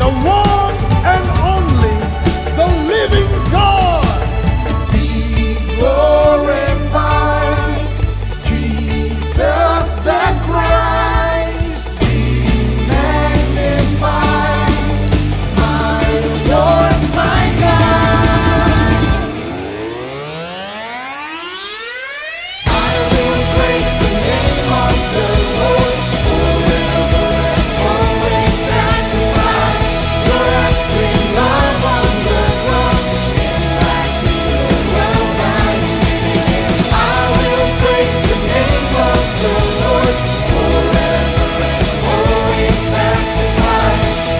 the one and only, the living God. Be glorified, Jesus the Christ. Be magnified, my Lord, my God. I will praise the name of the Lord forever and always. Testify your extreme love on the cross, impacting the world I'm living in. I will praise the name of the Lord forever and always. Testify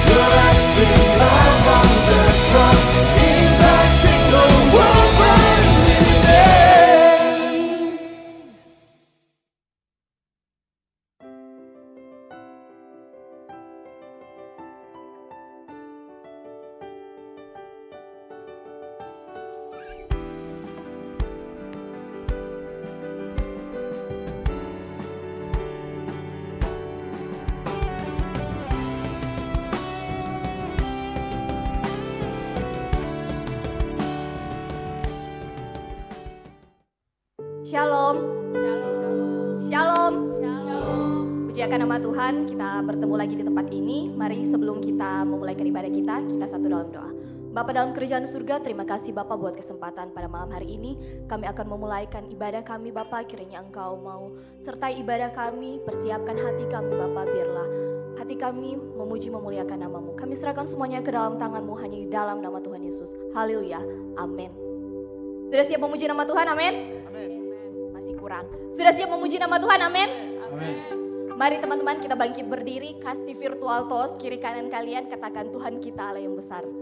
your extreme love on the cross, impacting the world I'm living in. Shalom. Shalom. Puji akan nama Tuhan, kita bertemu lagi di tempat ini. Mari sebelum kita memulai ibadah kita satu dalam doa. Bapa dalam kerajaan surga, terima kasih Bapa buat kesempatan pada malam hari ini. Kami akan memulaikan ibadah kami Bapa, kiranya Engkau mau sertai ibadah kami, persiapkan hati kami Bapa, biarlah hati kami memuji memuliakan namamu. Kami serahkan semuanya ke dalam tanganmu, hanya di dalam nama Tuhan Yesus. Haleluya, amin. Sudah siap memuji nama Tuhan, amin? Masih kurang. Sudah siap memuji nama Tuhan, amin? Amin. Mari teman-teman kita bangkit berdiri, kasih virtual toast kiri kanan kalian, katakan Tuhan kita Allah yang besar. Oh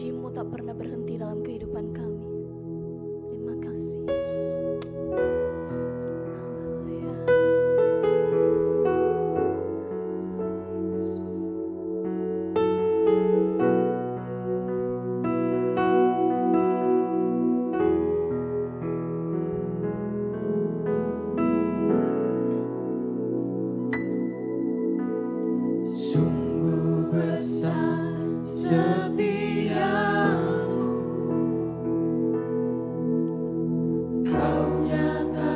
janji-Mu tak pernah berhenti dalam kehidupan kami. Terima kasih Yesus. Haleluya. Yesus. Sungguh besar setiamu, Kau nyatakan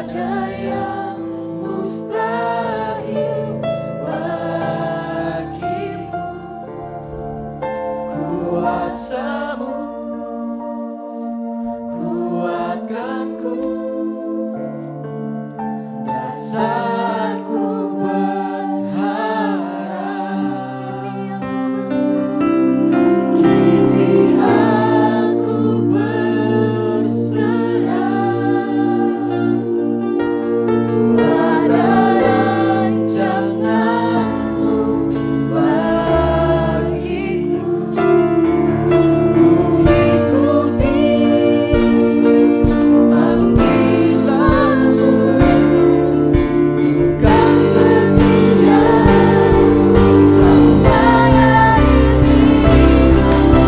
ada yang mustahil bagimu. Kuasamu kuatkanku, dasarku berharap. Kini aku berserah pada rancanganmu bagiku. Ku ikuti panggilanmu, bukan setia sampai akhir hidupku.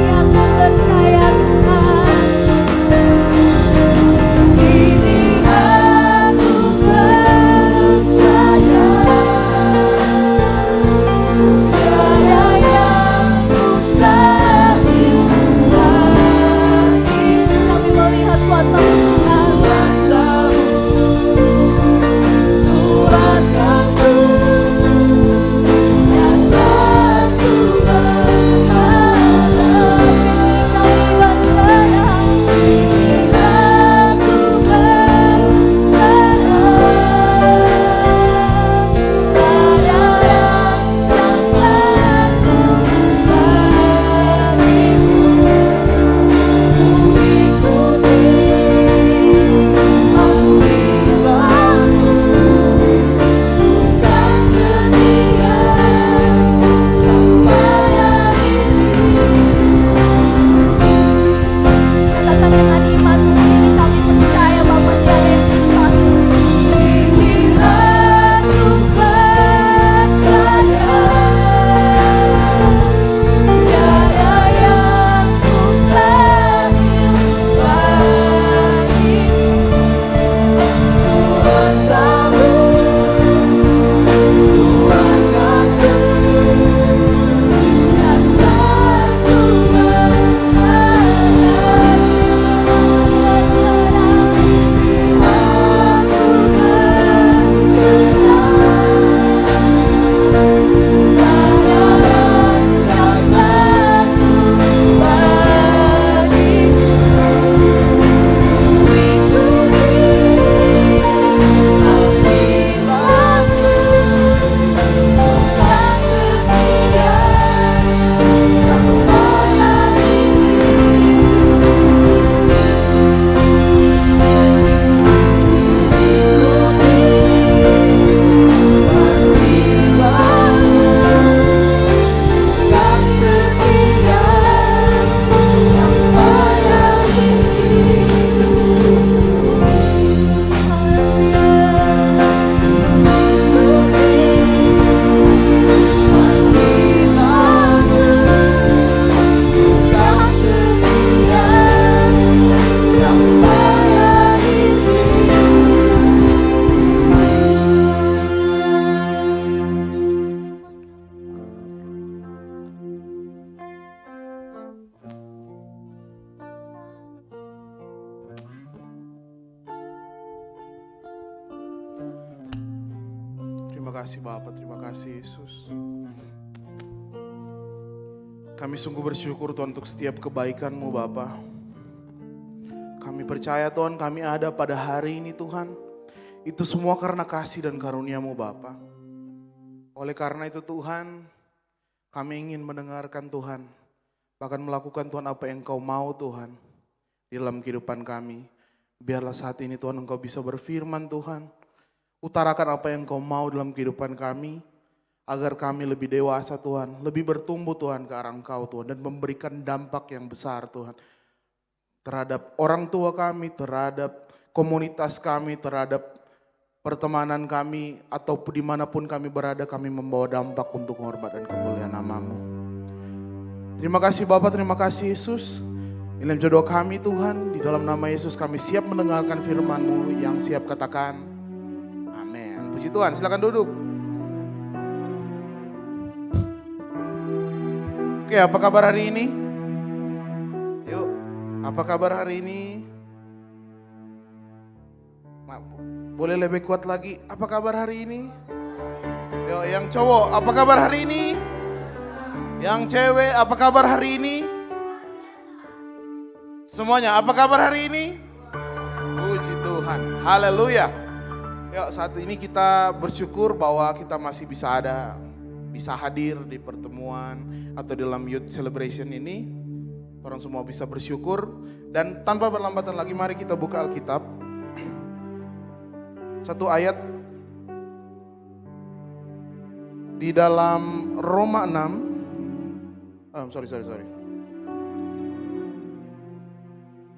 Aku percaya Tuhan. Kini aku percaya tiada yang mustahil bagimu. Kami melihat kuasa Tuhan. Kuasamu kuatkanku, dasarku berharap. Kami berserah. Kini aku berserah pada rancanganmu bagiku. Ku ikuti panggilanmu, bukan setia sampai akhir Katakan dengan iman ini kami percaya Bapa tiada yang mustahil. Kini aku percaya tiada yang mustahil bagimu. Kuasamu kuatkanku, dasarku berharap. Aku berserah pada rancanganmu bagiku. Ku ikuti panggilanmu, bukan setia sampai akhir Terima kasih Bapa, terima kasih Yesus. Kami sungguh bersyukur Tuhan untuk setiap kebaikan-Mu Bapa. Kami percaya Tuhan kami ada pada hari ini Tuhan. Itu semua karena kasih dan karunia-Mu Bapa. Oleh karena itu Tuhan, kami ingin mendengarkan Tuhan. Bahkan melakukan Tuhan apa yang Engkau mau Tuhan. Di dalam kehidupan kami. Biarlah saat ini Tuhan Engkau bisa berfirman Tuhan. Utarakan apa yang Engkau mau dalam kehidupan kami. Agar kami lebih dewasa Tuhan. Lebih bertumbuh Tuhan ke arah Engkau Tuhan. Dan memberikan dampak yang besar Tuhan. Terhadap orang tua kami, terhadap komunitas kami, terhadap pertemanan kami, atau dimanapun kami berada, kami membawa dampak untuk hormat dan kemuliaan nama-Mu. Terima kasih Bapak, terima kasih Yesus. Dalam jodoh kami Tuhan, di dalam nama Yesus kami siap mendengarkan firman-Mu. Yang siap katakan, amin. Puji Tuhan, silakan duduk. Oke, apa kabar hari ini? Yuk, apa kabar hari ini? Boleh lebih kuat lagi. Apa kabar hari ini? Yo, yang cowok, apa kabar hari ini? Yang cewek, apa kabar hari ini? Semuanya, apa kabar hari ini? Puji Tuhan, haleluya. Yuk, saat ini kita bersyukur bahwa kita masih bisa hadir di pertemuan atau dalam youth celebration ini. Orang semua bisa bersyukur. Dan tanpa berlambatan lagi, mari kita buka Alkitab. Satu ayat di dalam Roma 6. Sorry.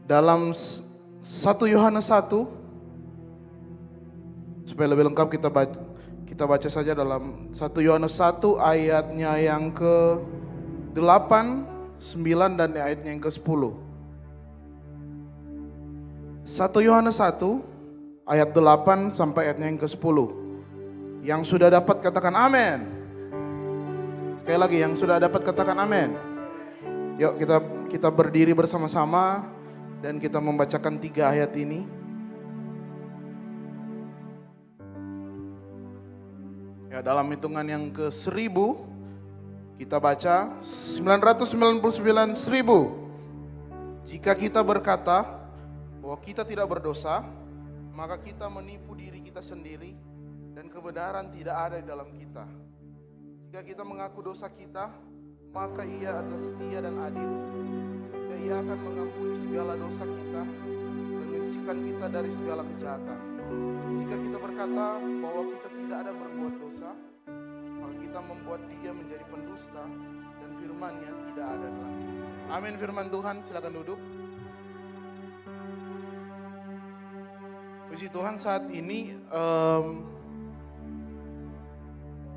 Dalam 1 Yohanes 1. Supaya lebih lengkap kita baca saja dalam 1 Yohanes 1 ayatnya yang ke-8, 9 dan ayatnya yang ke-10. 1 Yohanes 1 ayat 8 sampai ayatnya yang ke-10. Yang sudah dapat katakan amin. Sekali lagi, yang sudah dapat katakan amin. Yuk kita berdiri bersama-sama dan kita membacakan 3 ayat ini. Ya, dalam hitungan yang ke-1000 kita baca 999.000. Jika kita berkata bahwa kita tidak berdosa, maka kita menipu diri kita sendiri dan kebenaran tidak ada di dalam kita. Jika kita mengaku dosa kita, maka Ia adalah setia dan adil. Jika Ia akan mengampuni segala dosa kita dan menyucikan kita dari segala kejahatan. Jika kita berkata bahwa kita tidak ada berbuat dosa, maka kita membuat Dia menjadi pendusta dan firman-Nya tidak ada dalam kita. Amin. Firman Tuhan, silakan duduk. Puji Tuhan, saat ini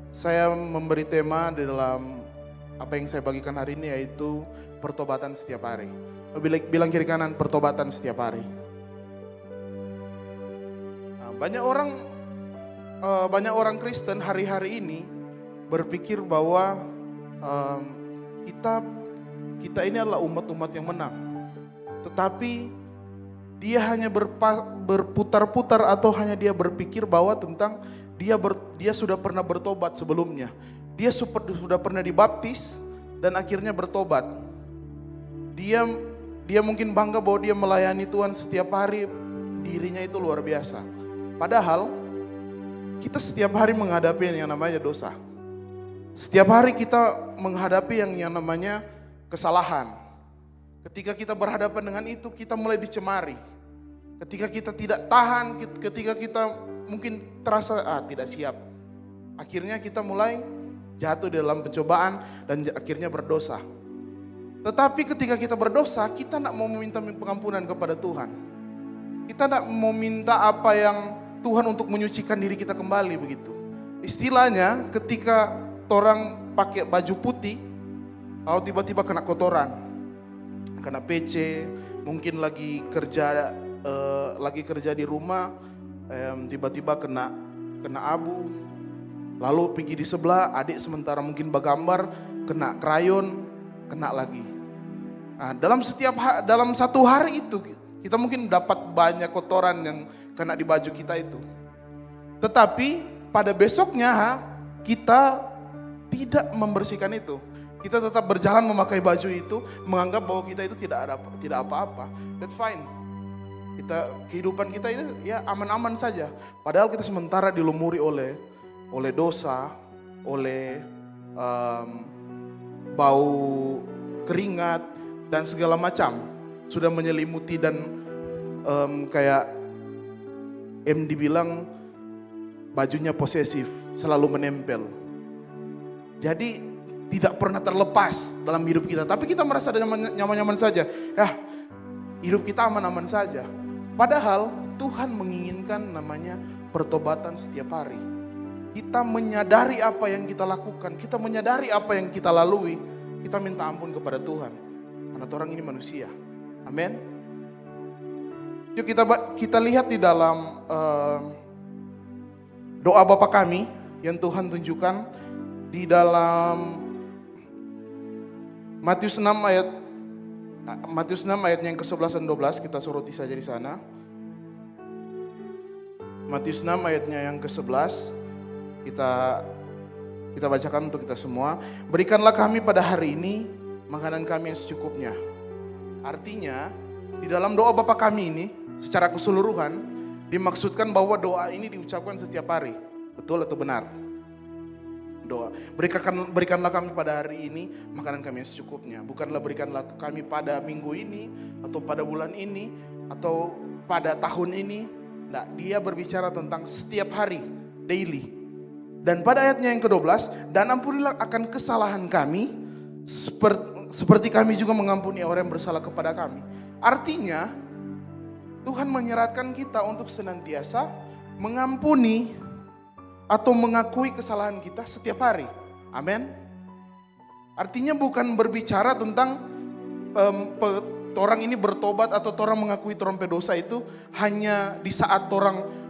saya memberi tema di dalam apa yang saya bagikan hari ini, yaitu pertobatan setiap hari. Bilang kiri kanan, pertobatan setiap hari. Nah, banyak orang Kristen hari-hari ini berpikir bahwa kita ini adalah umat-umat yang menang. Tetapi dia hanya berputar-putar atau hanya dia berpikir bahwa tentang dia sudah pernah bertobat sebelumnya. Dia sudah pernah dibaptis dan akhirnya bertobat. Dia mungkin bangga bahwa dia melayani Tuhan setiap hari, dirinya itu luar biasa. Padahal kita setiap hari menghadapi yang namanya dosa. Setiap hari kita menghadapi yang namanya kesalahan. Ketika kita berhadapan dengan itu, kita mulai dicemari. Ketika kita tidak tahan, ketika kita mungkin terasa tidak siap, akhirnya kita mulai jatuh dalam pencobaan dan akhirnya berdosa. Tetapi ketika kita berdosa, kita tidak mau meminta pengampunan kepada Tuhan. Kita tidak mau minta apa yang Tuhan untuk menyucikan diri kita kembali begitu. Istilahnya ketika orang pakai baju putih, lalu tiba-tiba kena kotoran, kena PC, mungkin lagi kerja di rumah, tiba-tiba kena abu, lalu pergi di sebelah, adik sementara mungkin bergambar, kena krayon, kena lagi. Nah, dalam satu hari itu kita mungkin dapat banyak kotoran yang kena di baju kita itu. Tetapi pada besoknya kita tidak membersihkan itu. Kita tetap berjalan memakai baju itu, menganggap bahwa kita itu tidak apa-apa. That's fine. Kehidupan kita ini ya aman-aman saja. Padahal kita sementara dilumuri oleh dosa, oleh bau keringat dan segala macam. Sudah menyelimuti dan kayak MD bilang bajunya posesif, selalu menempel. Jadi tidak pernah terlepas dalam hidup kita. Tapi kita merasa nyaman-nyaman saja. Ya, hidup kita aman-aman saja. Padahal Tuhan menginginkan namanya pertobatan setiap hari. Kita menyadari apa yang kita lakukan. Kita menyadari apa yang kita lalui. Kita minta ampun kepada Tuhan. Karena orang ini manusia. Amin. Yuk kita lihat di dalam doa Bapa kami yang Tuhan tunjukkan di dalam Matius 6 ayatnya yang ke-11 dan 12, kita soroti saja di sana. Matius 6 ayatnya yang ke-11. Kita bacakan untuk kita semua. Berikanlah kami pada hari ini makanan kami yang secukupnya. Artinya di dalam doa Bapa kami ini secara keseluruhan dimaksudkan bahwa doa ini diucapkan setiap hari. Betul atau benar? Doa. Berikanlah kami pada hari ini makanan kami yang secukupnya. Bukanlah berikanlah kami pada minggu ini atau pada bulan ini atau pada tahun ini. Nah, dia berbicara tentang setiap hari, daily. Dan pada ayatnya yang ke-12, dan ampunilah akan kesalahan kami seperti kami juga mengampuni orang yang bersalah kepada kami. Artinya Tuhan menyeratkan kita untuk senantiasa mengampuni atau mengakui kesalahan kita setiap hari. Amin. Artinya bukan berbicara tentang orang ini bertobat atau orang mengakui orang berdosa itu hanya di saat orang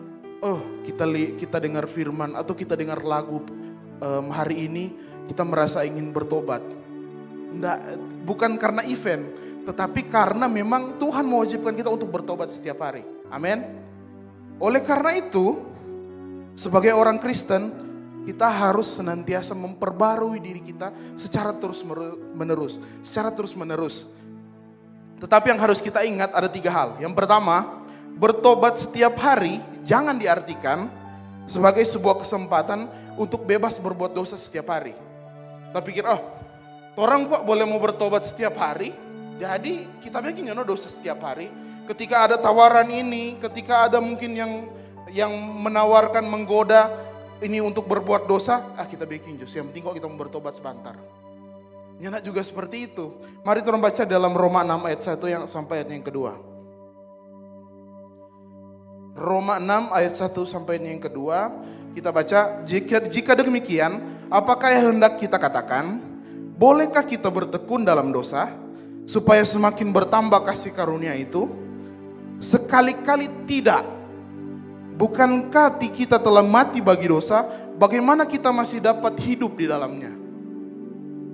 kita dengar firman atau kita dengar lagu hari ini kita merasa ingin bertobat. Bukan karena event, tetapi karena memang Tuhan mewajibkan kita untuk bertobat setiap hari. Amin. Oleh karena itu, sebagai orang Kristen, kita harus senantiasa memperbarui diri kita secara terus menerus. Tetapi yang harus kita ingat ada 3 hal. Yang pertama, bertobat setiap hari jangan diartikan sebagai sebuah kesempatan untuk bebas berbuat dosa setiap hari. Kita pikir, orang kok boleh mau bertobat setiap hari? Jadi kita bikin dosa setiap hari. Ketika ada tawaran ini, ketika ada mungkin yang menawarkan, menggoda ini untuk berbuat dosa, kita bikin jus. Yang penting kok kita mau bertobat sebentar. Nyana juga seperti itu. Mari kita baca dalam Roma 6 ayat 1 sampai ayat yang kedua. Roma 6 ayat 1 sampai yang kedua, kita baca, jika demikian, apakah yang hendak kita katakan? Bolehkah kita bertekun dalam dosa, supaya semakin bertambah kasih karunia itu? Sekali-kali tidak. Bukankah kita telah mati bagi dosa, bagaimana kita masih dapat hidup di dalamnya?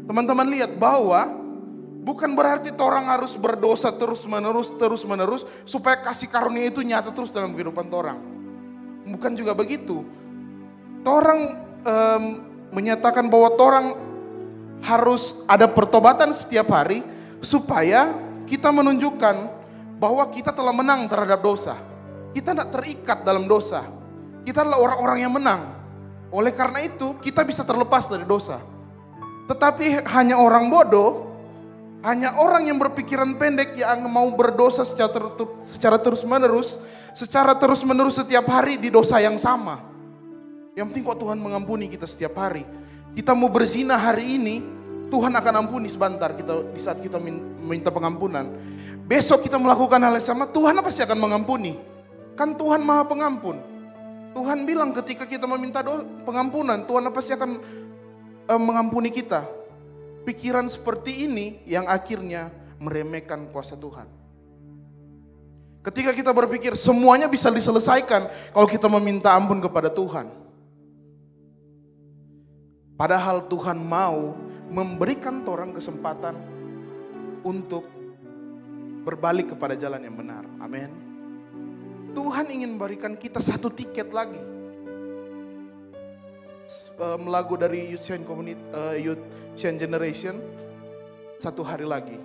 Teman-teman lihat bahwa bukan berarti orang harus berdosa terus menerus supaya kasih karunia itu nyata terus dalam kehidupan orang. Bukan juga begitu. Orang menyatakan bahwa orang harus ada pertobatan setiap hari supaya kita menunjukkan bahwa kita telah menang terhadap dosa. Kita tidak terikat dalam dosa. Kita adalah orang-orang yang menang. Oleh karena itu kita bisa terlepas dari dosa. Tetapi hanya orang bodoh, hanya orang yang berpikiran pendek yang mau berdosa secara terus-menerus setiap hari di dosa yang sama. Yang penting kok Tuhan mengampuni kita setiap hari. Kita mau berzina hari ini, Tuhan akan ampuni sebentar di saat kita minta pengampunan. Besok kita melakukan hal yang sama, Tuhan pasti akan mengampuni. Kan Tuhan Maha Pengampun. Tuhan bilang ketika kita meminta pengampunan, Tuhan pasti akan mengampuni kita. Pikiran seperti ini yang akhirnya meremehkan kuasa Tuhan. Ketika kita berpikir semuanya bisa diselesaikan kalau kita meminta ampun kepada Tuhan. Padahal Tuhan mau memberikan orang kesempatan untuk berbalik kepada jalan yang benar. Amin. Tuhan ingin memberikan kita satu tiket lagi. Lagu dari Youth Chain Generation, satu hari lagi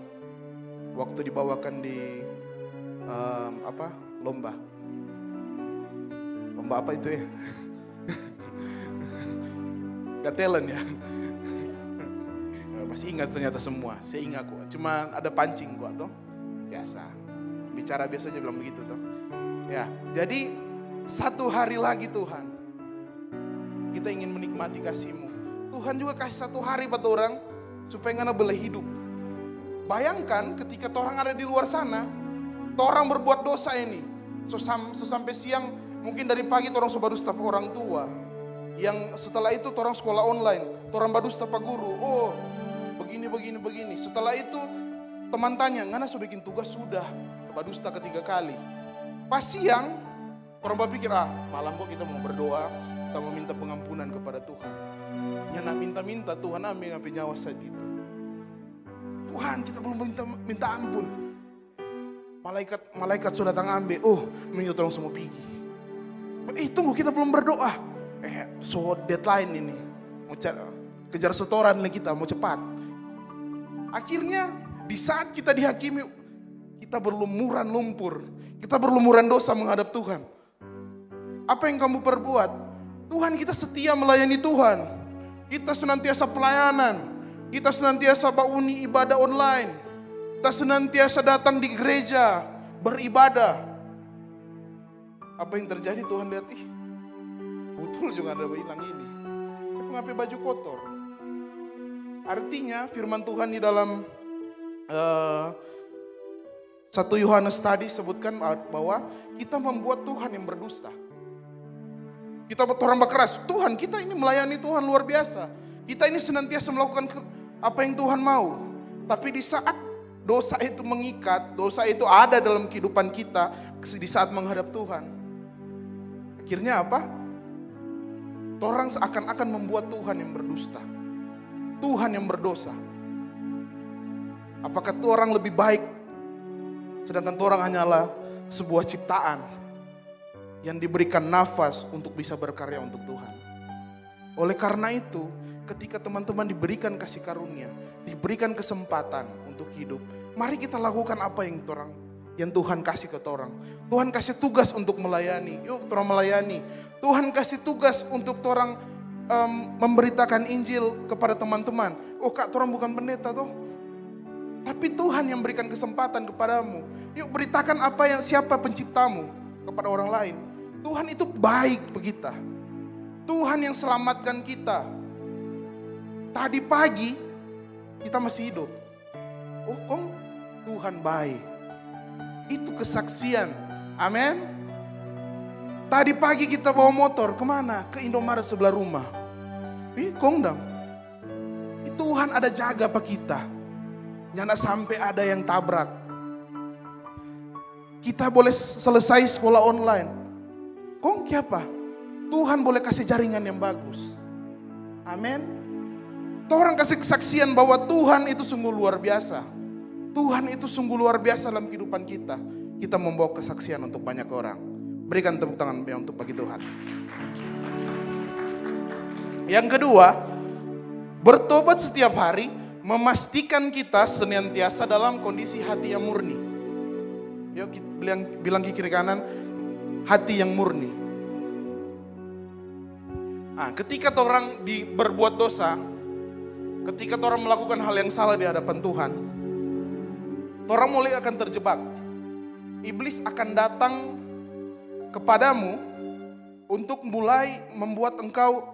waktu dibawakan di lomba apa itu ya? Got Talent ya. Masih ingat ternyata semua, saya ingat kok. Cuma ada pancing kok toh. Biasa. Bicara biasanya bilang begitu toh. Ya, jadi satu hari lagi Tuhan. Kita ingin menikmati kasih-Mu. Tuhan juga kasih satu hari buat orang supaya ngana boleh hidup. Bayangkan ketika orang ada di luar sana, orang berbuat dosa ini. Sampai siang, mungkin dari pagi orang baru staf orang tua. Yang setelah itu orang sekolah online, orang baru staf guru. Oh, begini. Setelah itu teman tanya, ngana sudah bikin tugas sudah. Baru staf ketiga kali. Pas siang, orang berpikir malam kok kita mau berdoa. Kita meminta pengampunan kepada Tuhan. Yang nak minta-minta Tuhan ambil nyawa saat itu. Tuhan kita belum minta ampun. Malaikat sudah datang ambil. Minta tolong semua pergi. Tunggu, kita belum berdoa. So deadline ini. Mau kejar setoran lagi, kita mau cepat. Akhirnya di saat kita dihakimi, kita berlumuran lumpur. Kita berlumuran dosa menghadap Tuhan. Apa yang kamu perbuat? Tuhan, kita setia melayani Tuhan. Kita senantiasa pelayanan. Kita senantiasa bauni ibadah online. Kita senantiasa datang di gereja, beribadah. Apa yang terjadi? Tuhan lihat, betul juga ada bilang ini. Tapi ngapain baju kotor? Artinya firman Tuhan di dalam 1 Yohanes tadi sebutkan bahwa kita membuat Tuhan yang berdusta. Kita orang berkeras, Tuhan kita ini melayani Tuhan luar biasa. Kita ini senantiasa melakukan apa yang Tuhan mau. Tapi di saat dosa itu mengikat, dosa itu ada dalam kehidupan kita di saat menghadap Tuhan. Akhirnya apa? Orang seakan-akan membuat Tuhan yang berdusta. Tuhan yang berdosa. Apakah itu orang lebih baik? Sedangkan orang hanyalah sebuah ciptaan yang diberikan nafas untuk bisa berkarya untuk Tuhan. Oleh karena itu, ketika teman-teman diberikan kasih karunia, diberikan kesempatan untuk hidup, mari kita lakukan apa yang Tuhan kasih ke orang. Tuhan kasih tugas untuk melayani. Yuk orang melayani. Tuhan kasih tugas untuk orang memberitakan Injil kepada teman-teman. Oh kak, orang bukan pendeta toh. Tapi Tuhan yang berikan kesempatan kepadamu. Yuk beritakan siapa penciptamu kepada orang lain. Tuhan itu baik begitu. Tuhan yang selamatkan kita. Tadi pagi kita masih hidup. Oh kok Tuhan baik. Itu kesaksian. Amin. Tadi pagi kita bawa motor kemana? Ke Indomaret sebelah rumah. Kongdang. Tuhan ada jaga apa kita. Jangan sampai ada yang tabrak. Kita boleh selesai sekolah online. Kong siapa? Tuhan boleh kasih jaringan yang bagus. Amin. Orang kasih kesaksian bahwa Tuhan itu sungguh luar biasa. Tuhan itu sungguh luar biasa dalam kehidupan kita. Kita membawa kesaksian untuk banyak orang. Berikan tepuk tangan untuk bagi Tuhan. Yang kedua, bertobat setiap hari memastikan kita senantiasa dalam kondisi hati yang murni. Yuk bilang ke kiri kanan, hati yang murni. Ketika orang berbuat dosa, ketika orang melakukan hal yang salah di hadapan Tuhan, orang mulai akan terjebak. Iblis akan datang kepadamu untuk mulai membuat engkau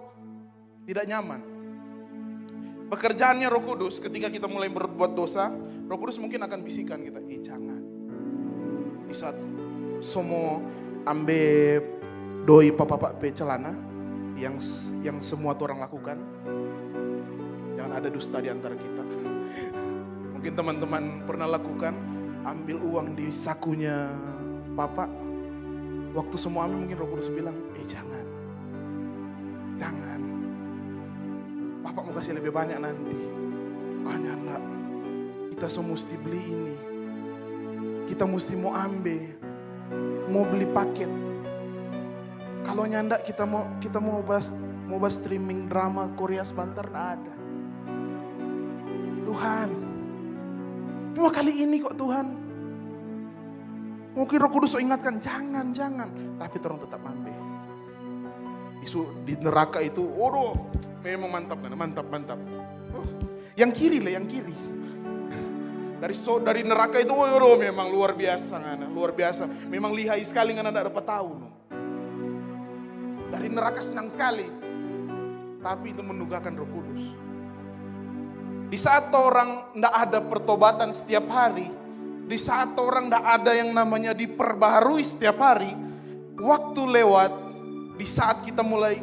tidak nyaman. Pekerjaannya Roh Kudus ketika kita mulai berbuat dosa, Roh Kudus mungkin akan bisikan kita, jangan. Di saat semua ambil doi papa pe celana yang semua orang lakukan, jangan ada dusta di antara kita. Mungkin teman-teman pernah lakukan, ambil uang di sakunya papa. Waktu semua ambil mungkin Roh Kudus bilang, jangan. Papa mau kasih lebih banyak nanti. Enggak. Kita semua mesti beli ini. Kita mesti mau ambil. Mau beli paket. Kalau nyandak kita mau bahas streaming drama Korea sebentar, enggak ada. Tuhan. Cuma kali ini kok Tuhan. Mungkin Roh Kudus ingatkan, jangan. Tapi orang tetap ambil. Di neraka itu, memang mantap. Yang kiri. Dari neraka itu, memang luar biasa. Memang lihai sekali, tidak dapat tahu. Dari neraka senang sekali. Tapi itu menugakan Roh Kudus. Di saat orang tidak ada pertobatan setiap hari, di saat orang tidak ada yang namanya diperbaharui setiap hari, waktu lewat, di saat kita mulai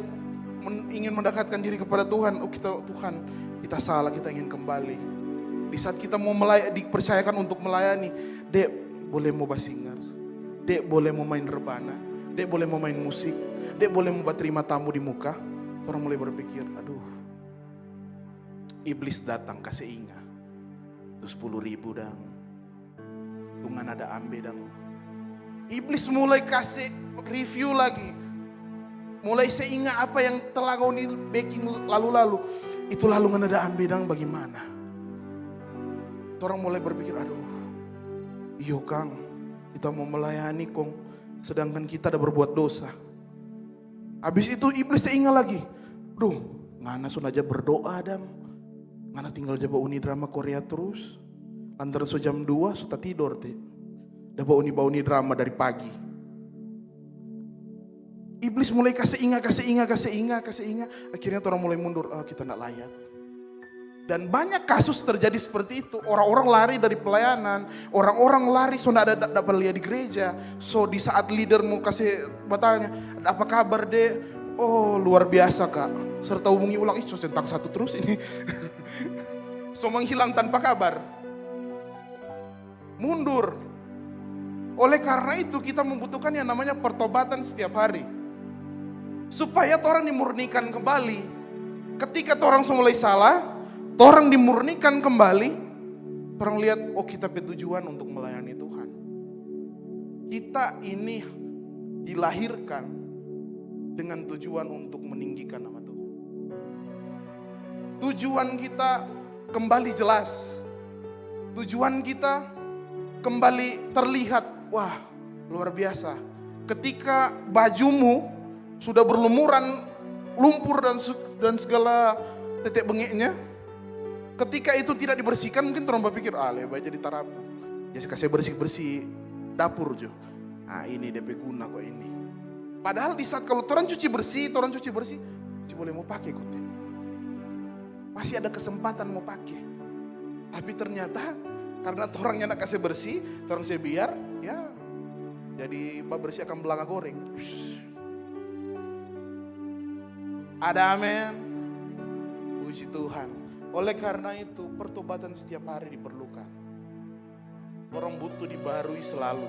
ingin mendekatkan diri kepada Tuhan, Tuhan, kita salah, kita ingin kembali. Di saat kita mau dipercayakan untuk melayani, Dek boleh mau basingers, Dek boleh mau main rebana, Dek boleh mau main musik, Dek boleh mau terima tamu di muka. Orang mulai berpikir, iblis datang kasih ingat, itu 10.000 dang, tungan ada ambe dang. Iblis mulai kasih review lagi. Mulai seingat apa yang telah kau ni baking lalu-lalu. Itu lalu ngenedaan bedang bagaimana. Orang mulai berpikir, aduh, iyo Kang, kita mau melayani kong, sedangkan kita ada berbuat dosa. Habis itu iblis seingat lagi. Duh, ngana sun aja berdoa dang. Ngana tinggal jaba uni drama Korea terus. Antara so jam 2 sudah tidur teh. Dapat uni drama dari pagi. Iblis mulai kasih ingat. Akhirnya orang mulai mundur. Oh, kita tidak layak. Dan banyak kasus terjadi seperti itu. Orang-orang lari dari pelayanan. Orang-orang lari so tidak dapat lihat di gereja. So di saat leader mau kasih bertanya, apa kabar dek? Oh luar biasa kak. Serta hubungi ulang, so centang satu terus ini. So menghilang tanpa kabar. Mundur. Oleh karena itu kita membutuhkan yang namanya pertobatan setiap hari. Supaya orang dimurnikan kembali. Ketika orang mulai salah, orang dimurnikan kembali. Orang lihat, oh kita bertujuan untuk melayani Tuhan. Kita ini dilahirkan dengan tujuan untuk meninggikan nama Tuhan. Tujuan kita kembali jelas. Tujuan kita kembali terlihat. Wah, luar biasa. Ketika bajumu sudah berlumuran lumpur dan segala tetek bengeknya, ketika itu tidak dibersihkan, mungkin orang berpikir, lebih jadi tarapu. Ya kasih bersih-bersih dapur jo. Nah ini DP guna kok ini. Padahal di saat kalau orang cuci bersih, masih boleh mau pakai kok. Masih ada kesempatan mau pakai. Tapi ternyata karena orangnya nak kasih bersih, orang saya biar, ya jadi bersih akan belanga goreng. Ada amin. Puji Tuhan. Oleh karena itu pertobatan setiap hari diperlukan. Orang butuh dibarui selalu.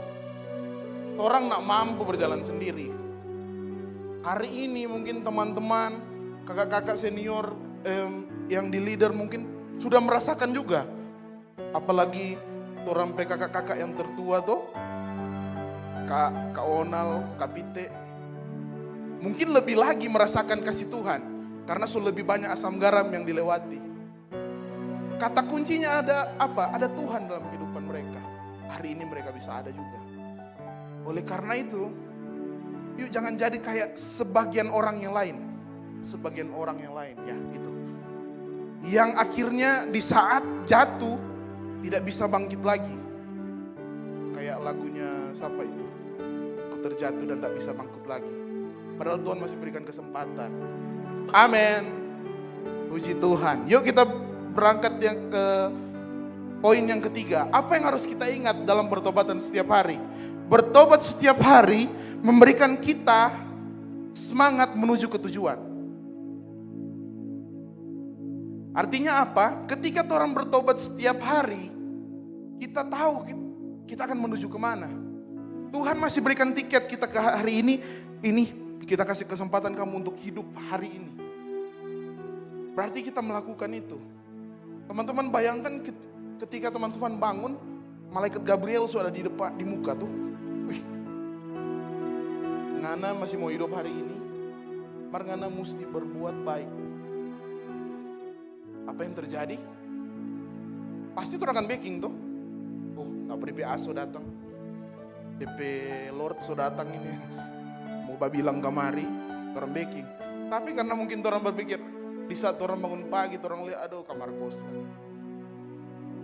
Orang nak mampu berjalan sendiri. Hari ini mungkin teman-teman, kakak-kakak senior yang di leader mungkin sudah merasakan juga. Apalagi orang kakak-kakak yang tertua tuh, Kak Onal, Kak Pite, mungkin lebih lagi merasakan kasih Tuhan karena sudah lebih banyak asam garam yang dilewati. Kata kuncinya ada apa? Ada Tuhan dalam kehidupan mereka. Hari ini mereka bisa ada juga. Oleh karena itu, yuk jangan jadi kayak sebagian orang yang lain. Sebagian orang yang lain, ya gitu. Yang akhirnya di saat jatuh tidak bisa bangkit lagi. Kayak lagunya siapa itu? Aku terjatuh dan tak bisa bangkit lagi. Padahal Tuhan masih berikan kesempatan. Amin. Puji Tuhan. Yuk kita berangkat yang ke poin yang ketiga. Apa yang harus kita ingat dalam bertobatan setiap hari? Bertobat setiap hari memberikan kita semangat menuju ke tujuan. Artinya apa? Ketika orang bertobat setiap hari, kita tahu kita akan menuju kemana. Tuhan masih berikan tiket kita ke hari ini kita kasih kesempatan kamu untuk hidup hari ini. Berarti kita melakukan itu. Teman-teman bayangkan ketika teman-teman bangun, malaikat Gabriel sudah di depan, di muka tuh. Wih, ngana masih mau hidup hari ini, ngana mesti berbuat baik. Apa yang terjadi? Pasti itu akan baking tuh. Oh, DP Aso datang. DP Lord so datang ini. Mau bilang kamari, orang baking. Tapi karena mungkin orang berpikir, di saat orang bangun pagi, orang lihat, aduh kamar kos.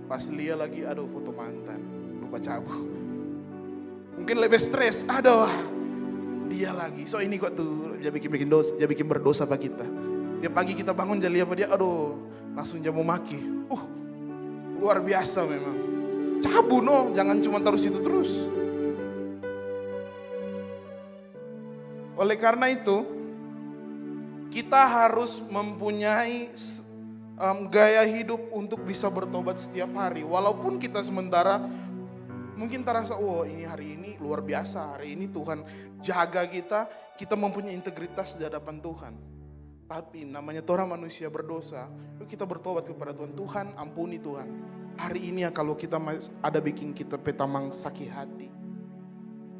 Pas lihat lagi, aduh foto mantan, lupa cabut. Mungkin lebih stres, aduh dia lagi. So ini kok tuh, dia bikin dosa, dia bikin berdosa bagi kita. Dia pagi kita bangun, jadi apa dia, aduh langsung jamu maki. Luar biasa memang. Cabut no, jangan cuma terus itu terus. Oleh karena itu, kita harus mempunyai gaya hidup untuk bisa bertobat setiap hari. Walaupun kita sementara mungkin terasa, ini hari ini luar biasa. Hari ini Tuhan jaga kita mempunyai integritas di hadapan Tuhan. Tapi namanya orang manusia berdosa, yuk kita bertobat kepada Tuhan. Tuhan ampuni Tuhan. Hari ini ya kalau kita ada bikin kita petamang sakit hati.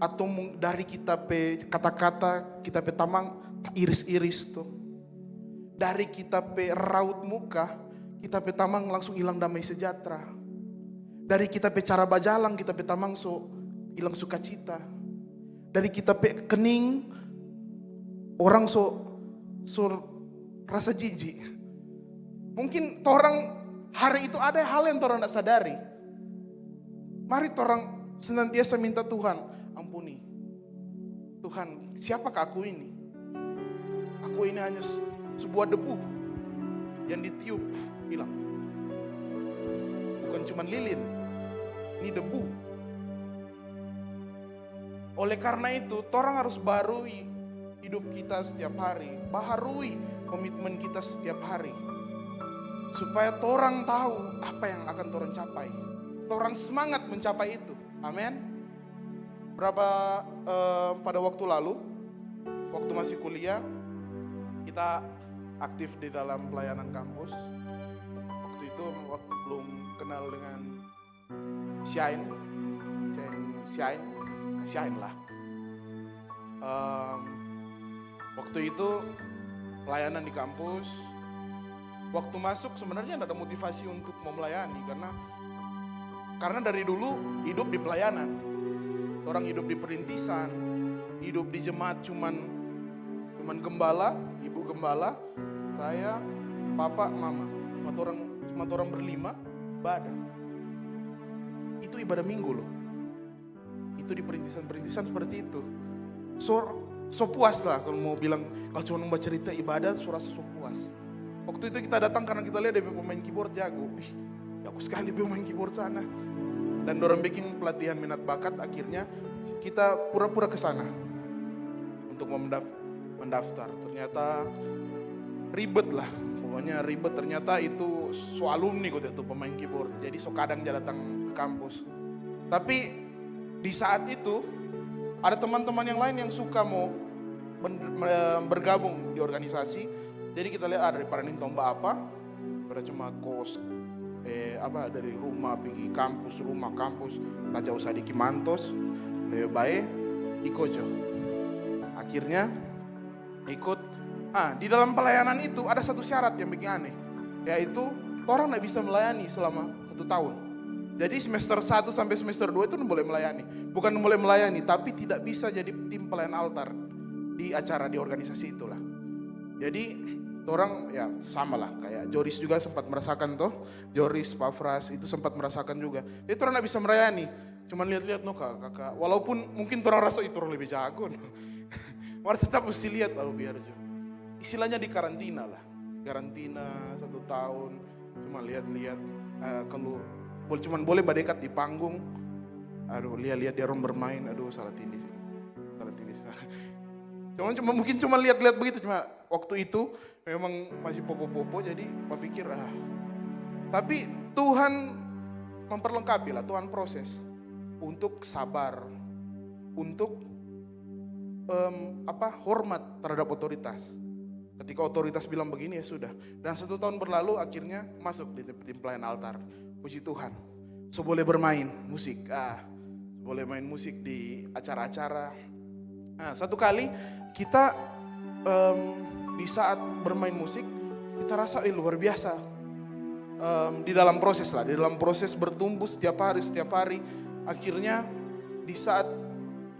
atau dari kita pe kata-kata, kita pe tamang iris-iris tuh. Dari kita pe raut muka, kita pe tamang langsung hilang damai sejahtera. Dari kita pe cara bajalang, kita pe tamang so hilang sukacita. Dari kita pe kening, orang so rasa jijik. Mungkin orang hari itu ada hal yang orang tidak sadari. Mari orang senantiasa minta Tuhan, ampuni. Tuhan, siapakah aku ini? Aku ini hanya sebuah debu yang ditiup, hilang. Bukan cuma lilin, ini debu. Oleh karena itu, orang harus barui hidup kita setiap hari. Baharui komitmen kita setiap hari. Supaya orang tahu apa yang akan orang capai. Orang semangat mencapai itu. Amin. Pada waktu lalu, waktu masih kuliah, kita aktif di dalam pelayanan kampus. Waktu itu belum kenal dengan Shine lah. Waktu itu pelayanan di kampus. Waktu masuk sebenarnya ada motivasi untuk mau melayani karena dari dulu hidup di pelayanan. Orang hidup di perintisan, hidup di jemaat cuman gembala, ibu gembala, saya, papa, mama. Cuma orang berlima ibadah. Itu ibadah minggu loh. Itu di perintisan seperti itu. So puas lah kalau mau bilang, kalau cuma membaca cerita ibadah, so rasa so puas. Waktu itu kita datang karena kita lihat dia pemain keyboard jago. Jago sekali pemain keyboard sana. Dan dorong bikin pelatihan minat bakat, akhirnya kita pura-pura ke sana untuk mendaftar. Ternyata ribet lah, pokoknya ribet. Ternyata itu so alumni kok itu pemain keyboard. Jadi so kadang dia datang ke kampus. Tapi di saat itu ada teman-teman yang lain yang suka mau bergabung di organisasi. Jadi kita lihat ada daripada nintomba apa, pada cuma kos dari rumah pergi kampus, tak jauh sadiki mantos, lebih baik ikojo. Akhirnya ikut. Di dalam pelayanan itu ada satu syarat yang bikin aneh, yaitu orang tidak bisa melayani selama 1 tahun. Jadi semester 1 sampai semester 2 itu boleh melayani. Bukan boleh melayani, tapi tidak bisa jadi tim pelayan altar di acara di organisasi itulah. Jadi orang ya sama lah, kayak Joris juga sempat merasakan toh. Joris, Pafras itu sempat merasakan juga. Jadi orang gak bisa merayani. Cuman lihat-lihat no kakak. Walaupun mungkin orang rasa itu orang lebih jago. Orang tetap mesti lihat lalu biar juga. Istilahnya di karantina lah. Karantina 1 tahun. Cuma lihat-lihat. Kalau cuman boleh berdekat di panggung. Aduh lihat-lihat dia orang bermain. Aduh salah tindis. Mungkin cuma lihat-lihat begitu. Cuma waktu itu memang masih popo-popo, jadi pikir Tapi Tuhan memperlengkapi lah, Tuhan proses untuk sabar, untuk hormat terhadap otoritas. Ketika otoritas bilang begini ya sudah. Dan 1 tahun berlalu akhirnya masuk di tim pelayan altar. Puji Tuhan. So boleh bermain musik, boleh main musik di acara-acara. Satu kali kita di saat bermain musik kita rasa luar biasa. Di dalam proses bertumbuh setiap hari. Akhirnya di saat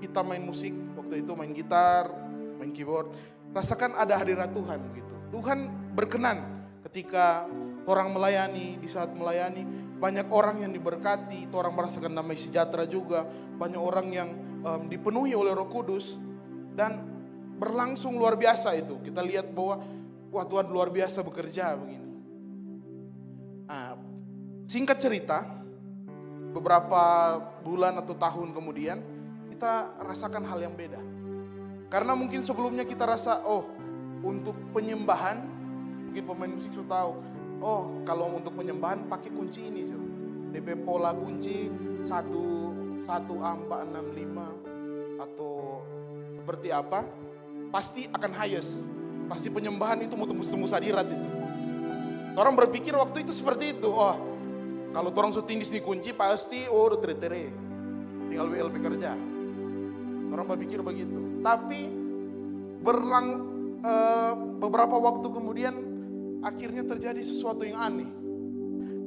kita main musik, waktu itu main gitar, main keyboard, rasakan ada hadirat Tuhan gitu. Tuhan berkenan ketika orang melayani. Di saat melayani banyak orang yang diberkati, orang merasakan damai sejahtera juga. Banyak orang yang dipenuhi oleh Roh Kudus dan berlangsung luar biasa itu. Kita lihat bahwa Tuhan luar biasa bekerja begini. Singkat cerita, beberapa bulan atau tahun kemudian kita rasakan hal yang beda. Karena mungkin sebelumnya kita rasa, untuk penyembahan, mungkin pemain musik sudah tahu, kalau untuk penyembahan pakai kunci ini, DP pola kunci 1 4 6 5 atau seperti apa, pasti akan highest. Pasti penyembahan itu mau tembus-tembus hadirat itu. Orang berpikir waktu itu seperti itu. Kalau orang so tinggi di kunci pasti udah tere-tere. Tinggal WLP kerja. Orang berpikir begitu. Tapi beberapa waktu kemudian akhirnya terjadi sesuatu yang aneh.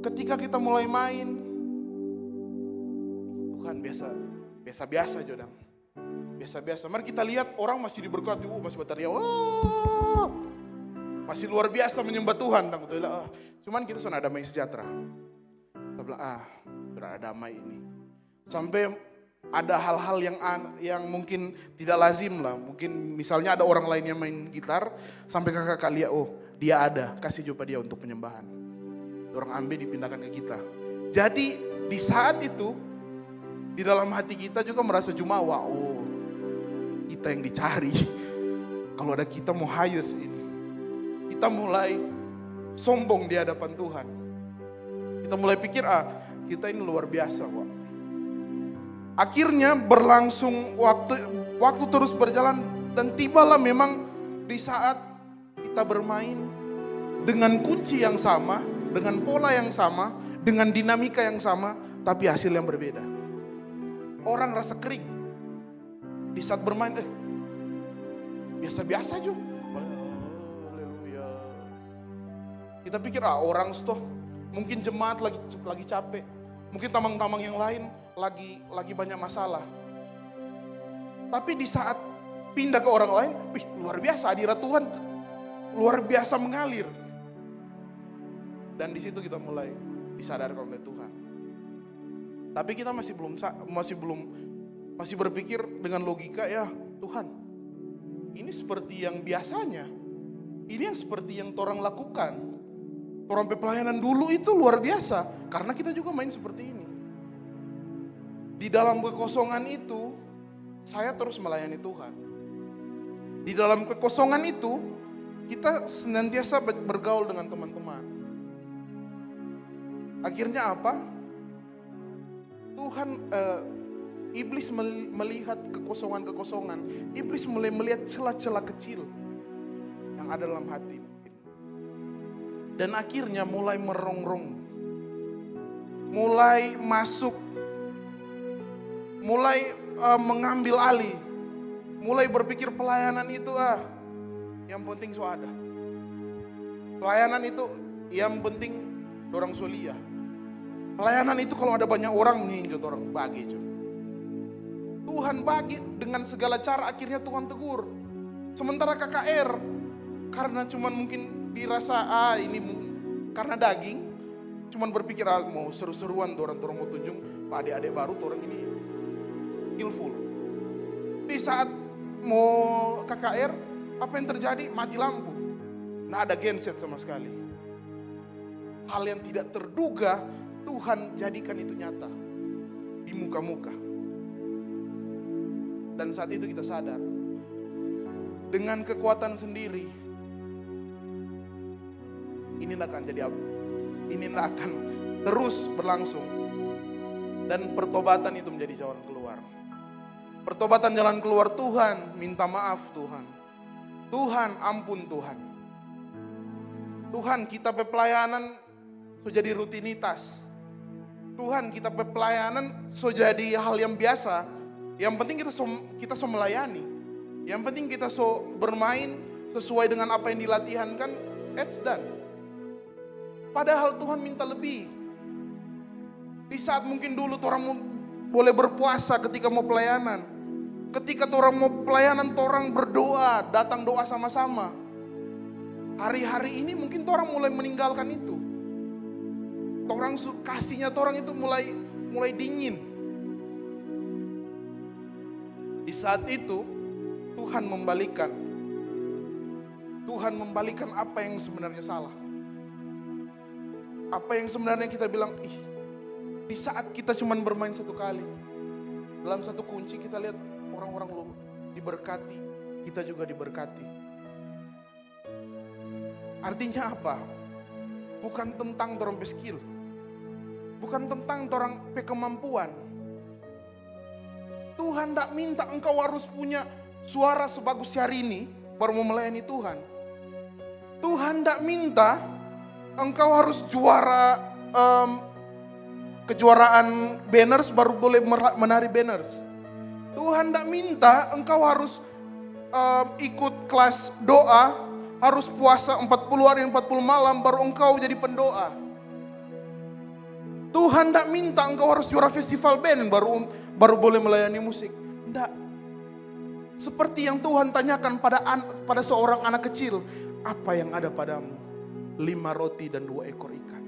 Ketika kita mulai main, Tuhan biasa-biasa Jodang. Biasa-biasa. Mari kita lihat orang masih diberkati, masih berteriak, masih luar biasa menyembah Tuhan. Cuman kita sudah damai sejahtera. Kita bilang, sudah damai ini. Sampai ada hal-hal yang mungkin tidak lazim lah. Mungkin misalnya ada orang lain yang main gitar, sampai kakak lihat, dia ada, kasih jumpa dia untuk penyembahan. Orang ambil dipindahkan ke kita. Jadi di saat itu, di dalam hati kita juga merasa jumawa, kita yang dicari. Kalau ada kita mau highest ini. Kita mulai sombong di hadapan Tuhan. Kita mulai pikir, kita ini luar biasa kok. Akhirnya berlangsung waktu terus berjalan dan tibalah memang di saat kita bermain dengan kunci yang sama, dengan pola yang sama, dengan dinamika yang sama, tapi hasil yang berbeda. Orang rasa kering di saat bermain, biasa-biasa aja. Haleluya. Kita pikir orang toh, mungkin jemaat lagi capek, mungkin tamang-tamang yang lain lagi banyak masalah. Tapi di saat pindah ke orang lain, luar biasa hadirat Tuhan, luar biasa mengalir. Dan di situ kita mulai disadarkan oleh Tuhan. Tapi kita masih berpikir dengan logika, ya Tuhan, ini seperti yang biasanya. Ini yang seperti yang orang lakukan. Orang pelayanan dulu itu luar biasa, karena kita juga main seperti ini. Di dalam kekosongan itu, saya terus melayani Tuhan. Di dalam kekosongan itu, kita senantiasa bergaul dengan teman-teman. Akhirnya apa? Iblis melihat kekosongan-kekosongan. Iblis mulai melihat celah-celah kecil yang ada dalam hati. Dan akhirnya mulai merongrong. Mulai masuk. Mulai mengambil alih. Mulai berpikir pelayanan itu yang penting so ada. Pelayanan itu yang penting dorang solia. Pelayanan itu kalau ada banyak orang ninjot orang bagi. Tuhan bagi dengan segala cara, akhirnya Tuhan tegur. Sementara KKR karena cuman mungkin dirasa ini karena daging, cuman berpikir mau seru-seruan orang mau tunjung Pak adik-adik baru orang ini skillful. Di saat mau KKR, apa yang terjadi? Mati lampu. Nah ada genset sama sekali. Hal yang tidak terduga Tuhan jadikan itu nyata di muka-muka. Dan saat itu kita sadar, dengan kekuatan sendiri, ini akan jadi apa? Ini akan terus berlangsung. Dan pertobatan itu menjadi jalan keluar. Pertobatan jalan keluar, Tuhan minta maaf Tuhan. Tuhan ampun Tuhan. Tuhan kita pelayanan so jadi rutinitas. Tuhan kita pelayanan so jadi hal yang biasa. Yang penting kita so melayani. Yang penting kita so bermain sesuai dengan apa yang dilatihankan. It's done. Padahal Tuhan minta lebih. Di saat mungkin dulu orang boleh berpuasa ketika mau pelayanan. Ketika orang mau pelayanan, orang berdoa, datang doa sama-sama. Hari-hari ini mungkin orang mulai meninggalkan itu. Orang kasihnya orang itu mulai dingin. Di saat itu Tuhan membalikan apa yang sebenarnya salah. Apa yang sebenarnya kita bilang, di saat kita cuma bermain satu kali, dalam satu kunci kita lihat orang-orang diberkati, kita juga diberkati. Artinya apa? Bukan tentang orang skill, bukan tentang orang kemampuan. Tuhan tidak minta engkau harus punya suara sebagus hari ini baru mau melayani Tuhan. Tuhan tidak minta engkau harus juara kejuaraan banners baru boleh menari banners. Tuhan tidak minta engkau harus ikut kelas doa, harus puasa 40 hari 40 malam baru engkau jadi pendoa. Tuhan tidak minta engkau harus juara festival band baru boleh melayani musik. Tidak. Seperti yang Tuhan tanyakan pada seorang anak kecil, apa yang ada padamu? 5 roti dan 2 ekor ikan.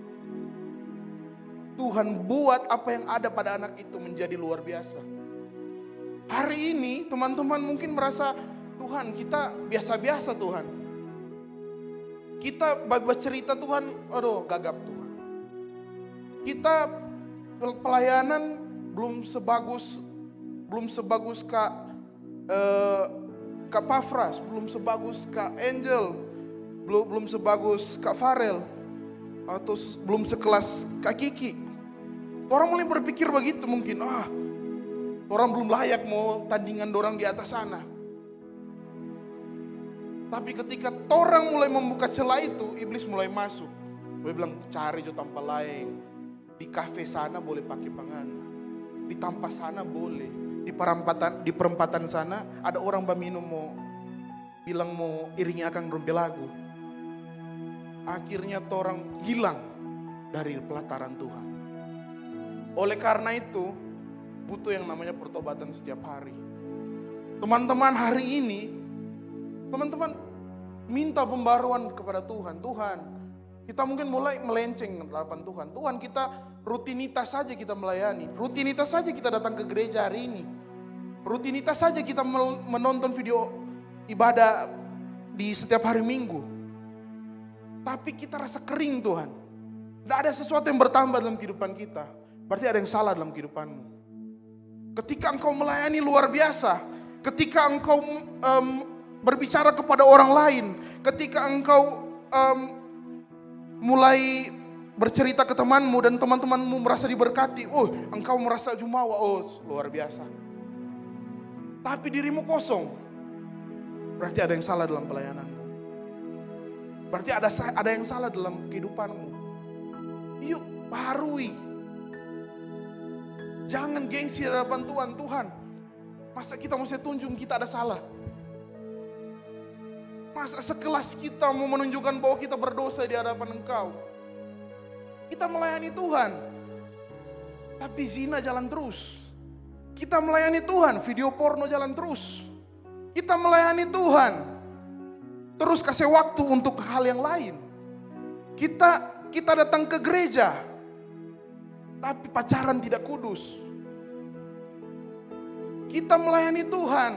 Tuhan buat apa yang ada pada anak itu menjadi luar biasa. Hari ini teman-teman mungkin merasa, Tuhan kita biasa-biasa Tuhan. Kita bercerita Tuhan, aduh gagap Tuhan. Kita pelayanan belum sebagus Kak Pafras, belum sebagus Kak Angel, belum sebagus Kak Farel, atau belum sekelas Kak Kiki. Orang mulai berpikir begitu mungkin, orang belum layak mau tandingan dorang di atas sana. Tapi ketika orang mulai membuka celah itu, iblis mulai masuk. Dia bilang cari jo tanpa lain. Di kafe sana boleh pakai pangana. Di tampa sana boleh. Di perempatan sana ada orang baminum mau bilang mau iringi akan rompe lagu. Akhirnya orang hilang dari pelataran Tuhan. Oleh karena itu butuh yang namanya pertobatan setiap hari. Teman-teman hari ini, teman-teman minta pembaruan kepada Tuhan. Tuhan, kita mungkin mulai melenceng hadapan Tuhan. Tuhan, kita rutinitas saja kita melayani. Rutinitas saja kita datang ke gereja hari ini. Rutinitas saja kita menonton video ibadah di setiap hari Minggu. Tapi kita rasa kering Tuhan. Tidak ada sesuatu yang bertambah dalam kehidupan kita. Berarti ada yang salah dalam kehidupanmu. Ketika engkau melayani luar biasa. Ketika engkau berbicara kepada orang lain. Ketika engkau mulai bercerita ke temanmu dan teman-temanmu merasa diberkati. Oh, engkau merasa jumawa. Oh, luar biasa. Tapi dirimu kosong. Berarti ada yang salah dalam pelayananmu. Berarti ada yang salah dalam kehidupanmu. Yuk, baharui. Jangan gengsi di hadapan Tuhan. Tuhan, masa kita mesti tunjuk kita ada salah? Masa sekelas kita mau menunjukkan bahwa kita berdosa di hadapan Engkau? Kita melayani Tuhan, tapi zina jalan terus. Kita melayani Tuhan, video porno jalan terus. Kita melayani Tuhan, terus kasih waktu untuk hal yang lain. Kita datang ke gereja, tapi pacaran tidak kudus. Kita melayani Tuhan,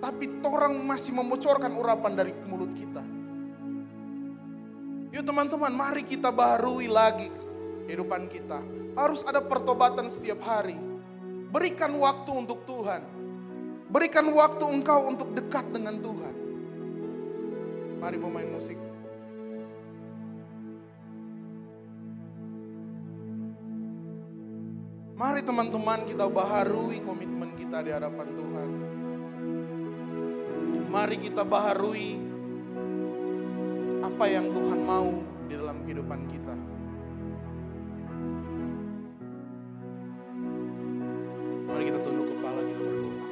tapi orang masih membocorkan urapan dari mulut kita. Yuk teman-teman, mari kita baharui lagi kehidupan kita. Harus ada pertobatan setiap hari. Berikan waktu untuk Tuhan. Berikan waktu engkau untuk dekat dengan Tuhan. Mari pemain musik. Mari teman-teman kita baharui komitmen kita di hadapan Tuhan. Mari kita baharui apa yang Tuhan mau di dalam kehidupan kita. Mari kita tunduk kepala, kita berdoa.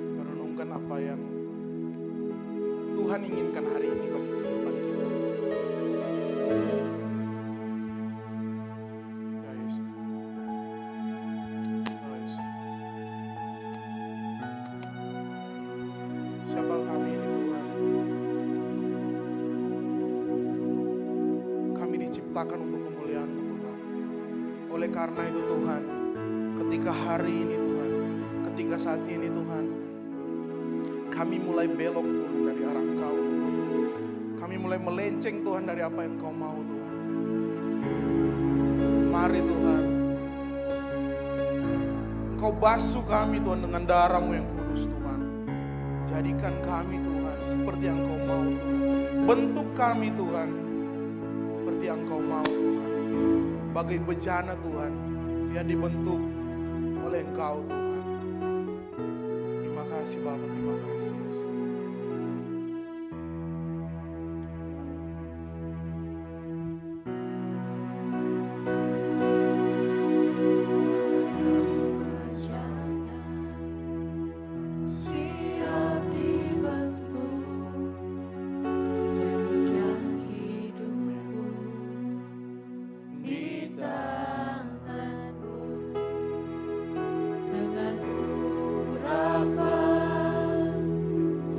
Kita renungkan apa yang Tuhan inginkan hari ini bagi kehidupan kita. Ya Yesus. Ya Yesus. Siapa kami ini Tuhan? Kami diciptakan untuk kemuliaan-Mu Tuhan. Oleh karena itu Tuhan, ketika hari ini Tuhan, ketika saat ini Tuhan, kami mulai belok Tuhan dari arah Engkau Tuhan. Kami mulai melenceng Tuhan dari apa yang Engkau mau Tuhan. Mari Tuhan, Engkau basuh kami Tuhan dengan darah-Mu yang kudus Tuhan. Jadikan kami Tuhan seperti yang Engkau mau Tuhan. Bentuk kami Tuhan seperti yang Engkau mau Tuhan. Bagai bejana Tuhan yang dibentuk oleh Engkau Tuhan. Terima kasih Bapa, terima kasih.